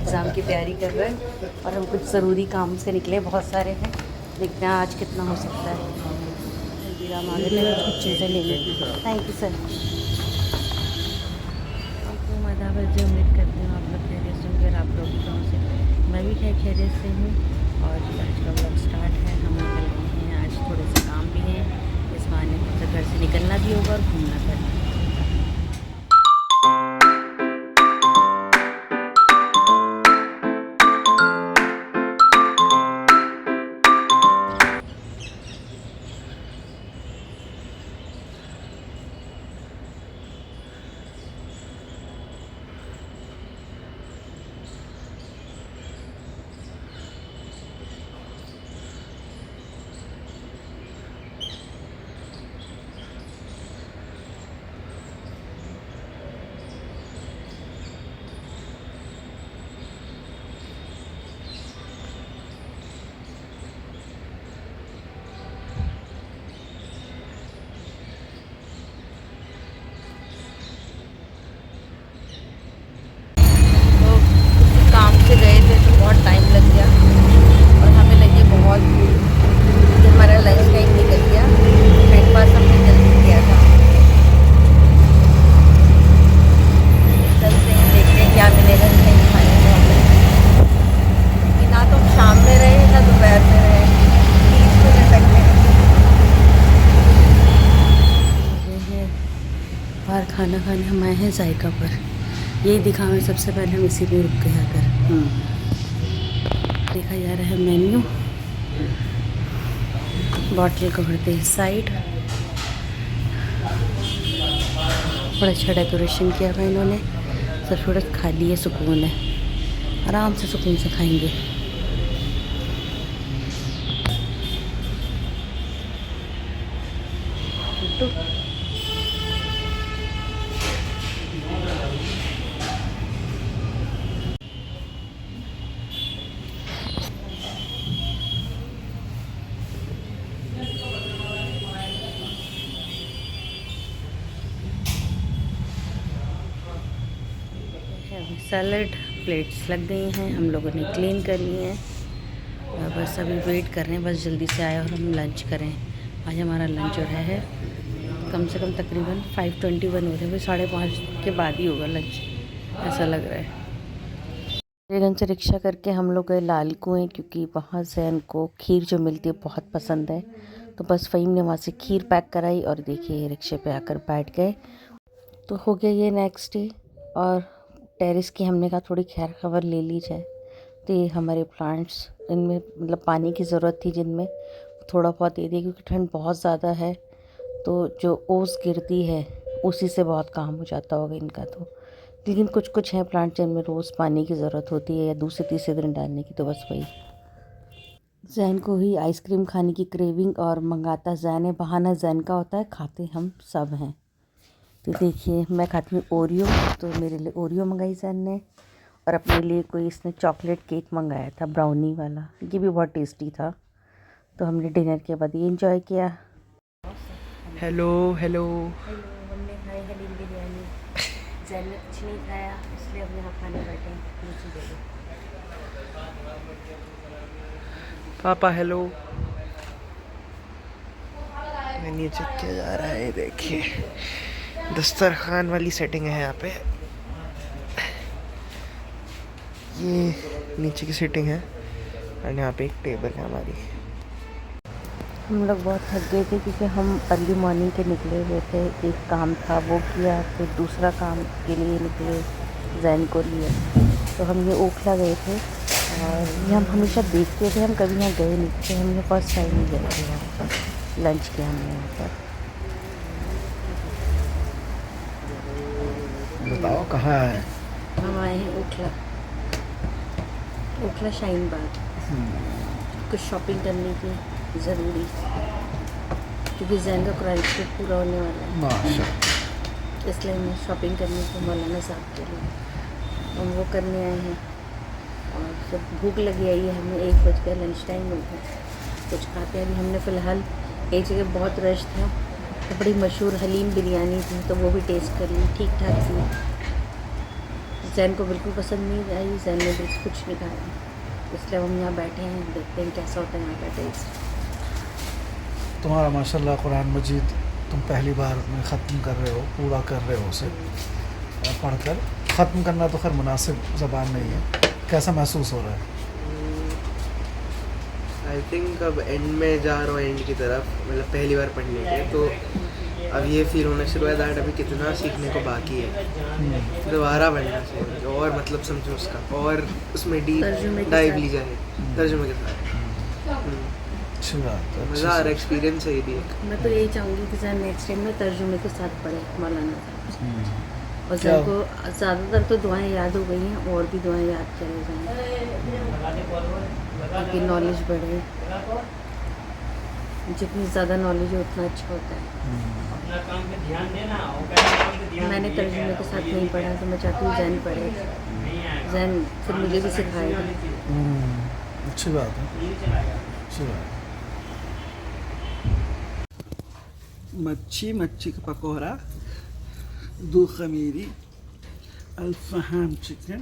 Exam की तैयारी कर रहे हैं और हम कुछ ज़रूरी काम से निकले, बहुत सारे हैं, देखते हैं आज कितना हो सकता है। हल्दीराम आ गए थे कुछ चीज़ें लेने। Thank you sir. मदावत उम्मीद करती हूँ आप लोग खैरियत से होंगे, आप लोग गाँव से, मैं भी खैरियत से हूँ। और आज का व्लॉग स्टार्ट है। हम निकल गए हैं, आज थोड़े से काम भी हैं, इस बहाने से घर से निकलना भी होगा और घूमना करना। खाना खाने हम आए हैं जायका पर। यही दिखा हमें सबसे पहले, हम इसी पे रुक गए आकर। देखा जा रहा है मेन्यू। बॉटल को भरते हैं साइड। बड़ा अच्छा डेकोरेशन किया हुआ इन्होंने। सब थोड़ा खाली है, सुकून है, आराम से सुकून से खाएंगे। तो सैलड प्लेट्स लग गई हैं, हम लोगों ने क्लीन कर ली हैं और बस अभी वेट कर रहे हैं, बस जल्दी से आए और हम लंच करें। आज हमारा लंच जो है कम से कम तकरीबन 5:21 हो रहे हैं, 5:30 के बाद ही होगा लंच, ऐसा लग रहा है। रेगन से रिक्शा करके हम लोग गए लाल कुएँ, क्योंकि वहाँ जैन को खीर जो मिलती है बहुत पसंद है। तो बस फ़हीम ने वहाँ से खीर पैक कराई और देखिए रिक्शे पे आकर बैठ गए। तो हो गया ये नेक्स्ट डे। और टेरेस की हमने कहा थोड़ी खैर खबर ले ली जाए। तो ये हमारे प्लांट्स, इनमें मतलब पानी की ज़रूरत थी, जिनमें थोड़ा बहुत दे दिया, क्योंकि ठंड बहुत ज़्यादा है। तो जो ओस गिरती है उसी से बहुत काम हो जाता होगा इनका। तो लेकिन कुछ कुछ हैं प्लांट जिनमें रोज़ पानी की ज़रूरत होती है, या दूसरे तीसरे दिन डालने की। तो बस वही, जैन को ही आइसक्रीम खाने की क्रेविंग, और मंगाता जैन है, बहाना जैन का होता है, खाते हम सब हैं। तो देखिए मैं खाती हूँ ओरियो, तो मेरे लिए ओरियो मंगाई जैन ने, और अपने लिए कोई इसने चॉकलेट केक मंगाया था, ब्राउनी वाला, ये भी बहुत टेस्टी था। तो हमने डिनर के बाद ये इंजॉय किया। हेलो हेलो हमने खाई हलीम बिरयानी, जैन ने कुछ नहीं खाया, इसलिए हम यहाँ खाने बैठे नीचे। पापा हेलो। मेन्यू चेक किया जा रहा है, देखिए दस्तरखान वाली सेटिंग है यहाँ पे। ये नीचे की सेटिंग है और यहाँ पे एक टेबल है हमारी। हम लोग बहुत थक गए थे, क्योंकि हम अर्ली मॉर्निंग के निकले हुए थे, एक काम था वो किया, फिर दूसरा काम के लिए निकले जैन को लिए। तो हम ये ओखला गए थे, और ये हम हमेशा देखते थे, हम कभी यहाँ गए नहीं थे, हमने फर्स्ट टाइम ही गए थे यहाँ पर, लंच किया हमने यहाँ पर। बताओ कहाँ है? हम आए हैं ओखला, ओखला शाहीन बाग, कुछ शॉपिंग करने की ज़रूरी, क्योंकि जैन का क्रॉस ट्रिप पूरा होने वाला है, इसलिए हमें शॉपिंग करने को मौलाना साहब के लिए हम वो करने आए हैं। और जब भूख लगी आई है, हमें 1 बज गया, लंच टाइम मिल गया, कुछ खाते हैं। अभी हमने फ़िलहाल एक जगह बहुत रश था, तो बड़ी मशहूर हलीम बिरयानी थी, तो वो भी टेस्ट कर ली, ठीक ठाक थी। जैन को बिल्कुल पसंद नहीं आई, जैन ने बिल्कुल कुछ नहीं खाया, इसलिए हम यहाँ बैठे हैं, देखते हैं कैसा होता है यहाँ का टेस्ट। तुम्हारा माशाल्लाह कुरान मजीद तुम पहली बार में ख़त्म कर रहे हो, पूरा कर रहे हो उसे पढ़कर। ख़त्म करना तो खैर मुनासिब ज़बान नहीं है, कैसा महसूस हो रहा है? आई थिंक अब एंड में जा रहा हूँ, एंड की तरफ, मतलब पहली बार पढ़ने के, तो अब ये फील होना शुरू हुआ दैट अभी कितना सीखने को बाकी है, दोबारा पढ़ना चाहिए और मतलब समझो उसका, और उसमें डीप डाइव ली जाए तर्जुमे के साथ। अच्छी बात है, मज़ा आ रहा है, एक्सपीरियंस है ये भी एक। मैं तो यही चाहूँगी कि जैन नेक्स्ट टाइम में तर्जुमे के साथ पढ़े मौलाना साहब। और क्या? जैन को ज़्यादातर तो दुआएं याद हो गई हैं, और भी दुआएं याद चले जाएँ ताकि नॉलेज बढ़े। जितनी ज़्यादा नॉलेज हो उतना अच्छा होता है। मैंने तर्जुमे के साथ नहीं पढ़ा, तो मैं चाहती हूँ जैन पढ़े, जैन फिर मुझे भी सिखाएगा। अच्छी बात है, अच्छी बात है। मच्छी का पकौड़ा, दो खमीरी, अल्फहाम चिकन,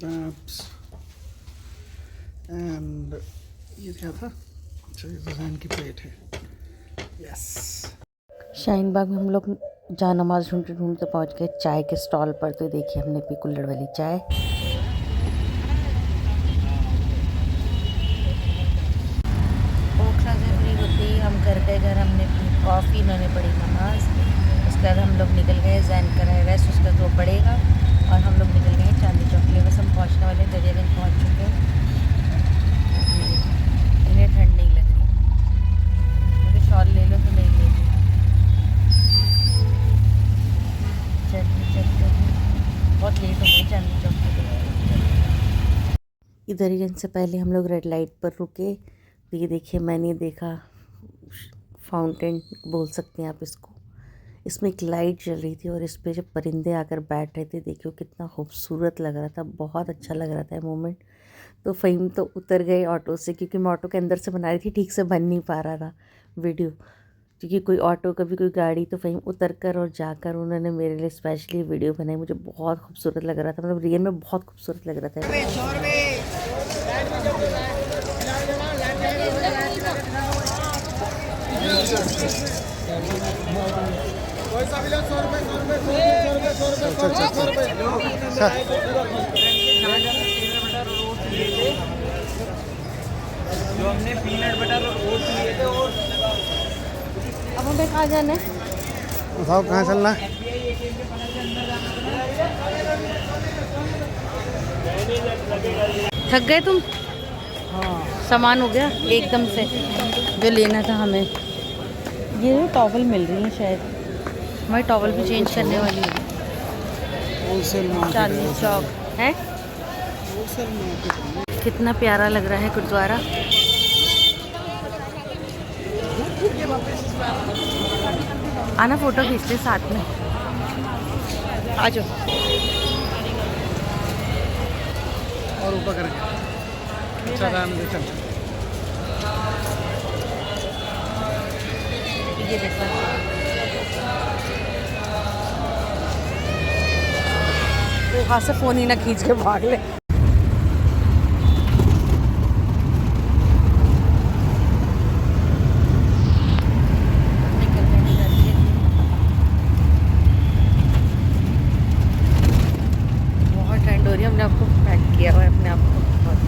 पैप्स एंड ये क्या था? अच्छा ये जैन की प्लेट है। यस। शाहीन बाग में हम लोग जहाँ नमाज़ ढूंढते ढूंढते पहुँच गए चाय के स्टॉल पर। तो देखिए हमने पी कुल्हड़ वाली चाय। ओखला से फ्री होते ही हम घर गए, घर हमने पी कॉफ़ी, इन्होंने पढ़ी नमाज। उसके बाद हम लोग निकल गए, जैन कर रहे रेस्ट, उसके बाद वो पढ़ेगा और हम लोग निकल गए चांदी चौक के लिए। बस हम पहुँचने वाले हैं, दरियागंज पहुँच चुके हैं। इन्हें ठंड नहीं लग रही, मुझे शॉल ले लो तो नहीं ले लो। बहुत लेट हो गई चांदनी चौक के लिए। इधर ही से पहले हम लोग रेड लाइट पर रुके। तो ये देखिए मैंने देखा फाउंटेन बोल सकते हैं आप इसको, इसमें एक लाइट जल रही थी और इस पे जब परिंदे आकर बैठ रहे थे, देखियो कितना खूबसूरत लग रहा था, बहुत अच्छा लग रहा था ये मोमेंट। तो फ़हीम तो उतर गए ऑटो से, क्योंकि मैं ऑटो के अंदर से बना रही थी, ठीक से बन नहीं पा रहा था वीडियो, क्योंकि कोई ऑटो कभी कोई गाड़ी। तो फ़हीम उतर कर और जाकर उन्होंने मेरे लिए स्पेशली वीडियो बनाई। मुझे बहुत खूबसूरत लग रहा था, मतलब रियल में बहुत खूबसूरत लग रहा था। जो हमने पीनट बटर और ओट्स लिए थे, अब हमें कहाँ जाना है? बताओ कहाँ चलना है? थक गए तुम? हाँ, सामान हो गया एकदम से जो लेना था हमें। ये टॉवल मिल रही है शायद, हमारी टॉवल भी चेंज करने वाली है। चांदनी चौक है। कितना प्यारा लग रहा है गुरुद्वारा। आना फोटो खींचते साथ में, आ जाओ। और ऊपर करके अच्छा था मुझे। चल ये देखो वहाँ से फ़ोन ही ना खींच के भाग ले। बहुत ठंड हो रही है, हमने आपको पैक किया हुआ है अपने आप को बहुत।